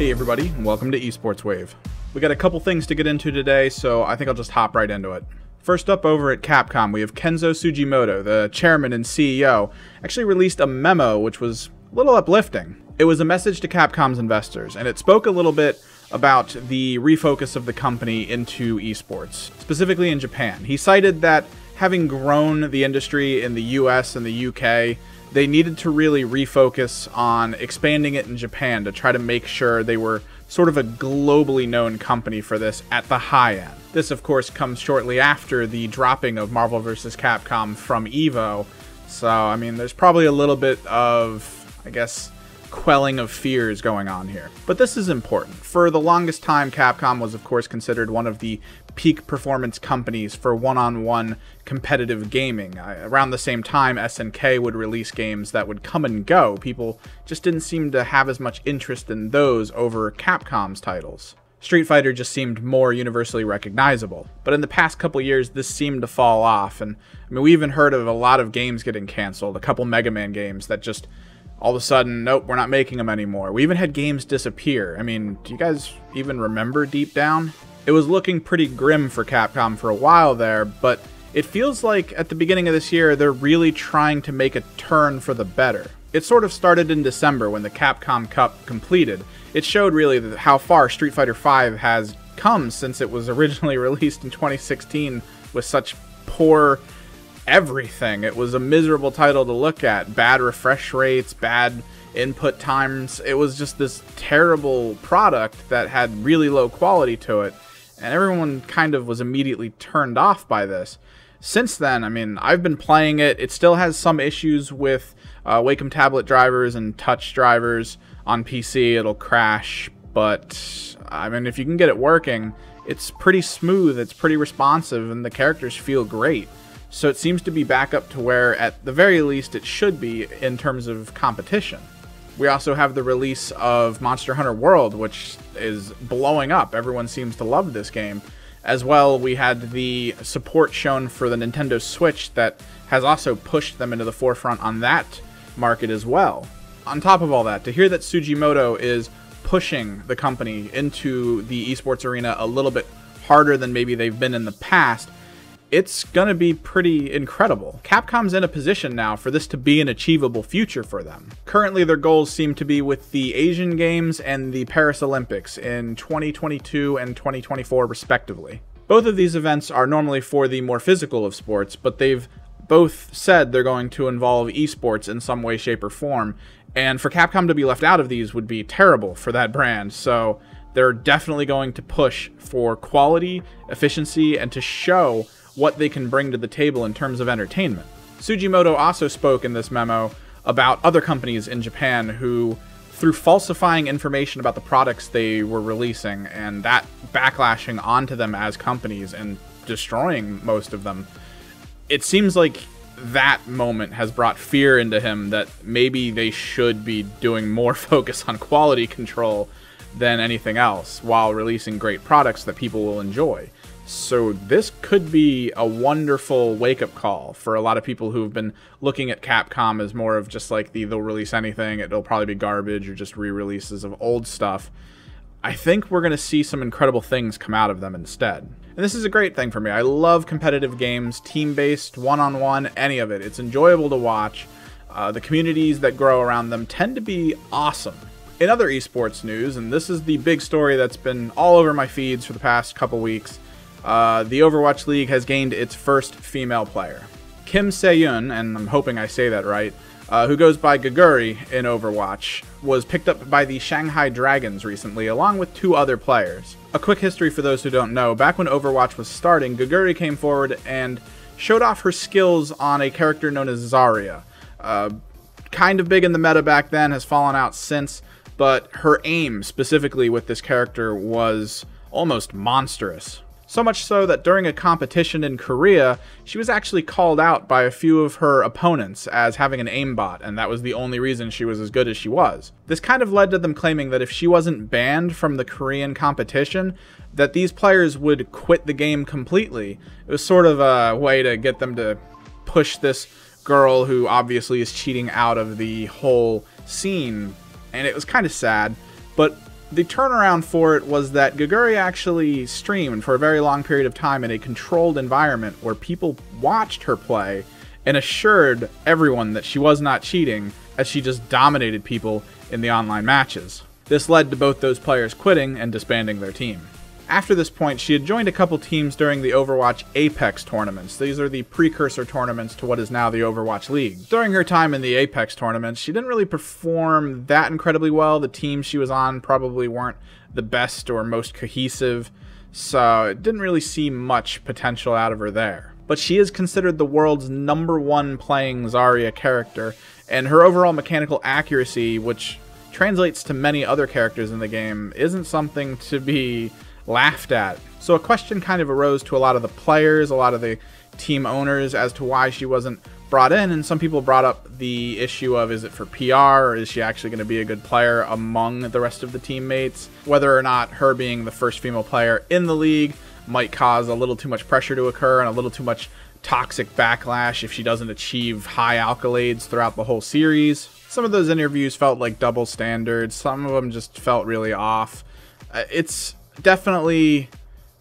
Hey everybody, and welcome to Esports Wave. We got a couple things to get into today, so I think I'll just hop right into it. First up, over at Capcom, we have Kenzo Sugimoto, the chairman and CEO, actually released a memo which was a little uplifting. It was a message to Capcom's investors, and it spoke a little bit about the refocus of the company into esports, specifically in Japan. He cited that having grown the industry in the US and the UK, they needed to really refocus on expanding it in Japan to try to make sure they were sort of a globally known company for this at the high end. This, of course, comes shortly after the dropping of Marvel vs. Capcom from EVO. So, I mean, there's probably a little bit of, I guess, quelling of fears going on here. But this is important. For the longest time, Capcom was, of course, considered one of the peak performance companies for one-on-one competitive gaming. Around the same time, SNK would release games that would come and go. People just didn't seem to have as much interest in those over Capcom's titles. Street Fighter just seemed more universally recognizable. But in the past couple years, this seemed to fall off. And I mean, we even heard of a lot of games getting canceled. A couple Mega Man games that just all of a sudden, nope, we're not making them anymore. We even had games disappear. I mean, do you guys even remember deep down? It was looking pretty grim for Capcom for a while there, but it feels like at the beginning of this year, they're really trying to make a turn for the better. It sort of started in December when the Capcom Cup completed. It showed really how far Street Fighter V has come since it was originally released in 2016 with such poor everything. It was a miserable title to look at. Bad refresh rates, bad input times. It was just this terrible product that had really low quality to it, and everyone kind of was immediately turned off by this. Since then, I mean, I've been playing it. It still has some issues with Wacom tablet drivers and touch drivers on PC. It'll crash, but I mean, if you can get it working, it's pretty smooth, it's pretty responsive, and the characters feel great. So it seems to be back up to where, at the very least, it should be in terms of competition. We also have the release of Monster Hunter World, which is blowing up. Everyone seems to love this game. As well, we had the support shown for the Nintendo Switch that has also pushed them into the forefront on that market as well. On top of all that, to hear that Sugimoto is pushing the company into the esports arena a little bit harder than maybe they've been in the past, it's gonna be pretty incredible. Capcom's in a position now for this to be an achievable future for them. Currently, their goals seem to be with the Asian Games and the Paris Olympics in 2022 and 2024 respectively. Both of these events are normally for the more physical of sports, but they've both said they're going to involve esports in some way, shape, or form, and for Capcom to be left out of these would be terrible for that brand, so they're definitely going to push for quality, efficiency, and to show what they can bring to the table in terms of entertainment. Sugimoto also spoke in this memo about other companies in Japan who, through falsifying information about the products they were releasing and that backlashing onto them as companies and destroying most of them, it seems like that moment has brought fear into him that maybe they should be doing more focus on quality control than anything else while releasing great products that people will enjoy. So this could be a wonderful wake-up call for a lot of people who've been looking at Capcom as more of just like they'll release anything, it'll probably be garbage or just re-releases of old stuff. I think we're going to see some incredible things come out of them instead. And this is a great thing for me. I love competitive games, team-based, one-on-one, any of it. It's enjoyable to watch. The communities that grow around them tend to be awesome. In other esports news, and this is the big story that's been all over my feeds for the past couple weeks, the Overwatch League has gained its first female player. Kim Se-yoon, and I'm hoping I say that right, who goes by Geguri in Overwatch, was picked up by the Shanghai Dragons recently, along with 2 other players. A quick history for those who don't know, back when Overwatch was starting, Geguri came forward and showed off her skills on a character known as Zarya. Kind of big in the meta back then, has fallen out since, but her aim specifically with this character was almost monstrous. So much so that during a competition in Korea, she was actually called out by a few of her opponents as having an aimbot, and that was the only reason she was as good as she was. This kind of led to them claiming that if she wasn't banned from the Korean competition, that these players would quit the game completely. It was sort of a way to get them to push this girl who obviously is cheating out of the whole scene, and it was kind of sad, but The turnaround for it was that Geguri actually streamed for a very long period of time in a controlled environment where people watched her play and assured everyone that she was not cheating, as she just dominated people in the online matches. This led to both those players quitting and disbanding their team. After this point, she had joined a couple teams during the Overwatch Apex tournaments. These are the precursor tournaments to what is now the Overwatch League. During her time in the Apex tournaments, she didn't really perform that incredibly well. The teams she was on probably weren't the best or most cohesive, so it didn't really see much potential out of her there. But she is considered the world's #1 playing Zarya character, and her overall mechanical accuracy, which translates to many other characters in the game, isn't something to be laughed at. So a question kind of arose to a lot of the players, a lot of the team owners, as to why she wasn't brought in, and some people brought up the issue of, is it for PR, or is she actually going to be a good player among the rest of the teammates? Whether or not her being the first female player in the league might cause a little too much pressure to occur and a little too much toxic backlash if she doesn't achieve high accolades throughout the whole series. Some of those interviews felt like double standards, some of them just felt really off. It's definitely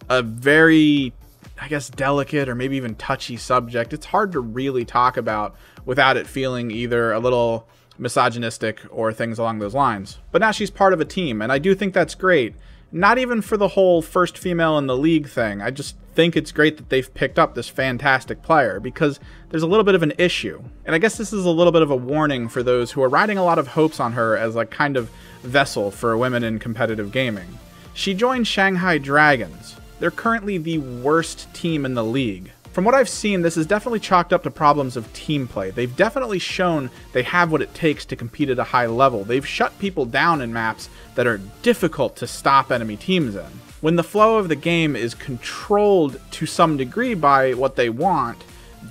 a very, I guess, delicate or maybe even touchy subject. It's hard to really talk about without it feeling either a little misogynistic or things along those lines. But now she's part of a team, and I do think that's great. Not even for the whole first female in the league thing. I just think it's great that they've picked up this fantastic player, because there's a little bit of an issue. And I guess this is a little bit of a warning for those who are riding a lot of hopes on her as a kind of vessel for women in competitive gaming. She joined Shanghai Dragons. They're currently the worst team in the league. From what I've seen, this is definitely chalked up to problems of team play. They've definitely shown they have what it takes to compete at a high level. They've shut people down in maps that are difficult to stop enemy teams in. When the flow of the game is controlled to some degree by what they want,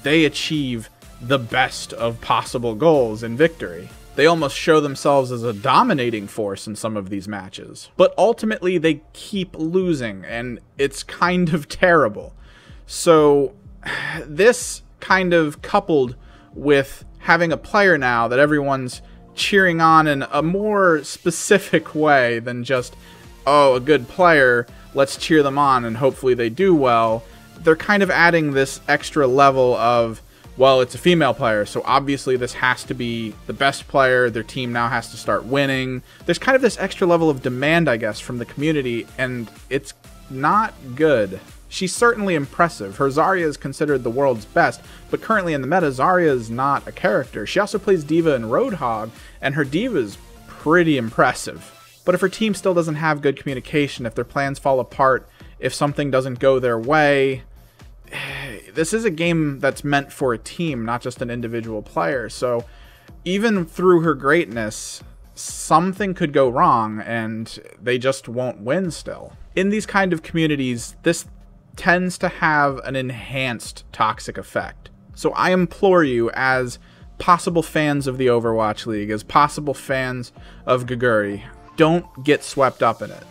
they achieve the best of possible goals in victory. They almost show themselves as a dominating force in some of these matches. But ultimately, they keep losing, and it's kind of terrible. So this kind of coupled with having a player now that everyone's cheering on in a more specific way than just, oh, a good player, let's cheer them on and hopefully they do well. They're kind of adding this extra level of, well, it's a female player, so obviously this has to be the best player. Their team now has to start winning. There's kind of this extra level of demand, I guess, from the community, and it's not good. She's certainly impressive. Her Zarya is considered the world's best, but currently in the meta, Zarya is not a character. She also plays D.Va in Roadhog, and her D.Va is pretty impressive. But if her team still doesn't have good communication, if their plans fall apart, if something doesn't go their way, this is a game that's meant for a team, not just an individual player. So even through her greatness, something could go wrong and they just won't win still. In these kind of communities, this tends to have an enhanced toxic effect. So I implore you, as possible fans of the Overwatch League, as possible fans of Geguri, don't get swept up in it.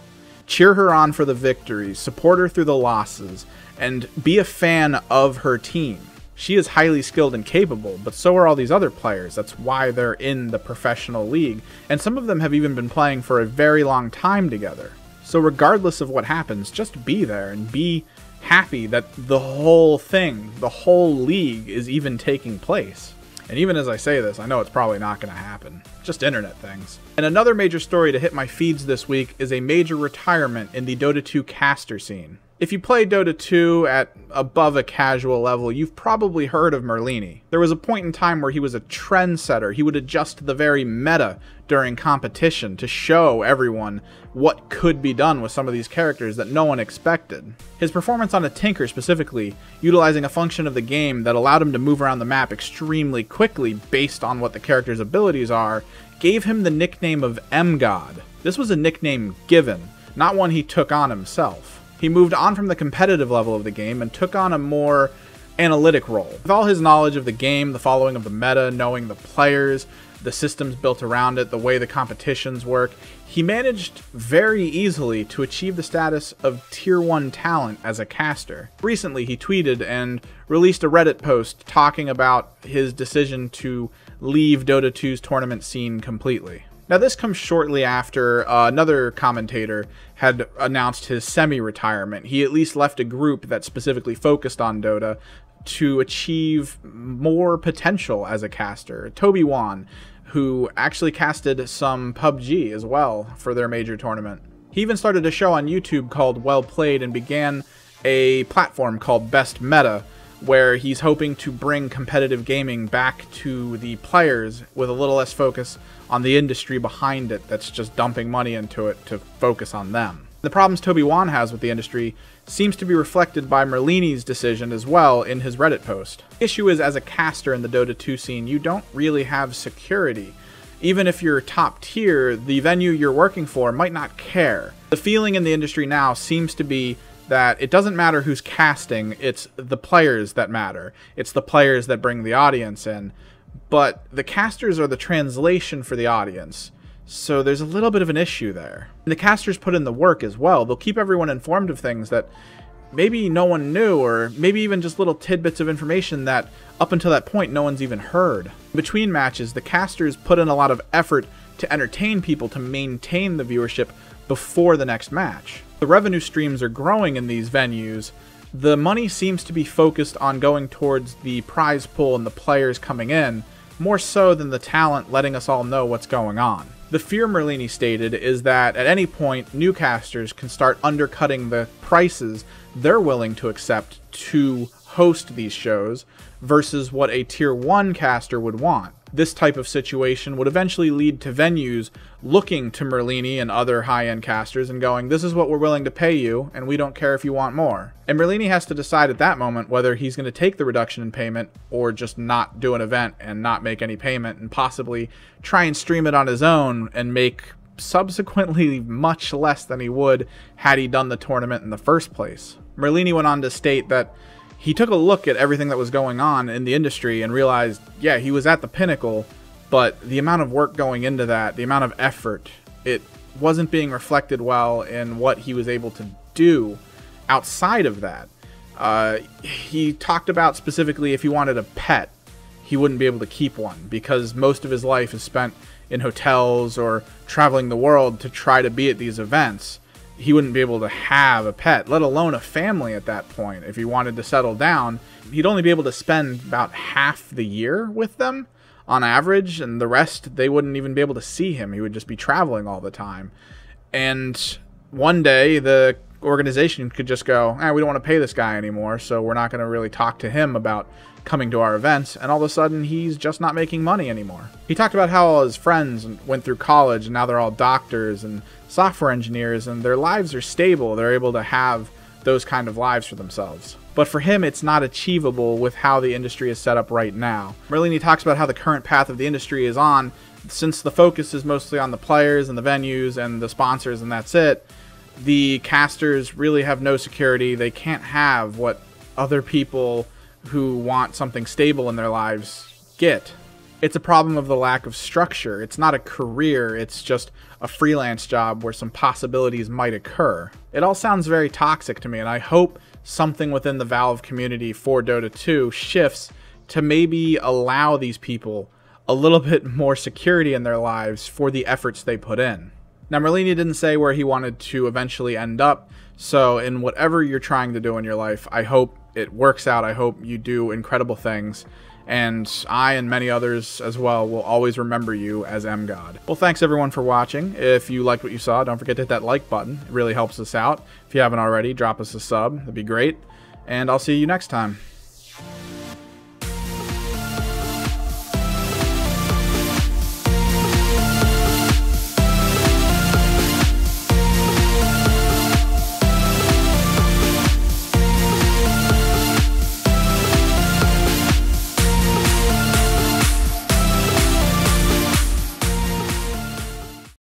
Cheer her on for the victories, support her through the losses, and be a fan of her team. She is highly skilled and capable, but so are all these other players. That's why they're in the professional league, and some of them have even been playing for a very long time together. So regardless of what happens, just be there and be happy that the whole thing, the whole league, is even taking place. And even as I say this, I know it's probably not going to happen. Just internet things. And another major story to hit my feeds this week is a major retirement in the Dota 2 caster scene. If you play Dota 2 at above a casual level, you've probably heard of Merlini. There was a point in time where he was a trendsetter. He would adjust the very meta during competition to show everyone what could be done with some of these characters that no one expected. His performance on a Tinker specifically, utilizing a function of the game that allowed him to move around the map extremely quickly based on what the character's abilities are, gave him the nickname of M-God. This was a nickname given, not one he took on himself. He moved on from the competitive level of the game and took on a more analytic role. With all his knowledge of the game, the following of the meta, knowing the players, the systems built around it, the way the competitions work, he managed very easily to achieve the status of Tier 1 talent as a caster. Recently, he tweeted and released a Reddit post talking about his decision to leave Dota 2's tournament scene completely. Now this comes shortly after another commentator had announced his semi-retirement. He at least left a group that specifically focused on Dota to achieve more potential as a caster. Toby Wan, who actually casted some PUBG as well for their major tournament. He even started a show on YouTube called Well Played and began a platform called Best Meta, where he's hoping to bring competitive gaming back to the players with a little less focus on the industry behind it that's just dumping money into it to focus on them. The problems Toby Wan has with the industry seems to be reflected by Merlini's decision as well in his Reddit post. The issue is, as a caster in the Dota 2 scene, you don't really have security. Even if you're top tier, the venue you're working for might not care. The feeling in the industry now seems to be that it doesn't matter who's casting, it's the players that matter. It's the players that bring the audience in. But the casters are the translation for the audience. So there's a little bit of an issue there. And the casters put in the work as well. They'll keep everyone informed of things that maybe no one knew, or maybe even just little tidbits of information that up until that point no one's even heard. Between matches, the casters put in a lot of effort to entertain people, to maintain the viewership before the next match. The revenue streams are growing in these venues. The money seems to be focused on going towards the prize pool and the players coming in, more so than the talent letting us all know what's going on. The fear Merlini stated is that at any point, new casters can start undercutting the prices they're willing to accept to host these shows versus what a tier 1 caster would want. This type of situation would eventually lead to venues looking to Merlini and other high-end casters and going, this is what we're willing to pay you, and we don't care if you want more. And Merlini has to decide at that moment whether he's going to take the reduction in payment or just not do an event and not make any payment and possibly try and stream it on his own and make subsequently much less than he would had he done the tournament in the first place. Merlini went on to state that he took a look at everything that was going on in the industry and realized, yeah, he was at the pinnacle, but the amount of work going into that, the amount of effort, it wasn't being reflected well in what he was able to do outside of that. He talked about specifically if he wanted a pet, he wouldn't be able to keep one because most of his life is spent in hotels or traveling the world to try to be at these events. He wouldn't be able to have a pet, let alone a family at that point. If he wanted to settle down, he'd only be able to spend about half the year with them on average, and the rest, they wouldn't even be able to see him. He would just be traveling all the time. And one day, the organization could just go, we don't want to pay this guy anymore, so we're not going to really talk to him about coming to our events, and all of a sudden he's just not making money anymore. He talked about how all his friends went through college and now they're all doctors and software engineers and their lives are stable. They're able to have those kind of lives for themselves. But for him, it's not achievable with how the industry is set up right now. Merlini talks about how the current path of the industry is on, since the focus is mostly on the players and the venues and the sponsors and that's it. The casters really have no security. They can't have what other people who want something stable in their lives get. It's a problem of the lack of structure. It's not a career, it's just a freelance job where some possibilities might occur. It all sounds very toxic to me, and I hope something within the Valve community for Dota 2 shifts to maybe allow these people a little bit more security in their lives for the efforts they put in. Now, Merlini didn't say where he wanted to eventually end up, so in whatever you're trying to do in your life, I hope it works out. I hope you do incredible things, and I and many others as well will always remember you as MGod. Well, thanks everyone for watching. If you liked what you saw, don't forget to hit that like button. It really helps us out. If you haven't already, drop us a sub. That'd be great, and I'll see you next time.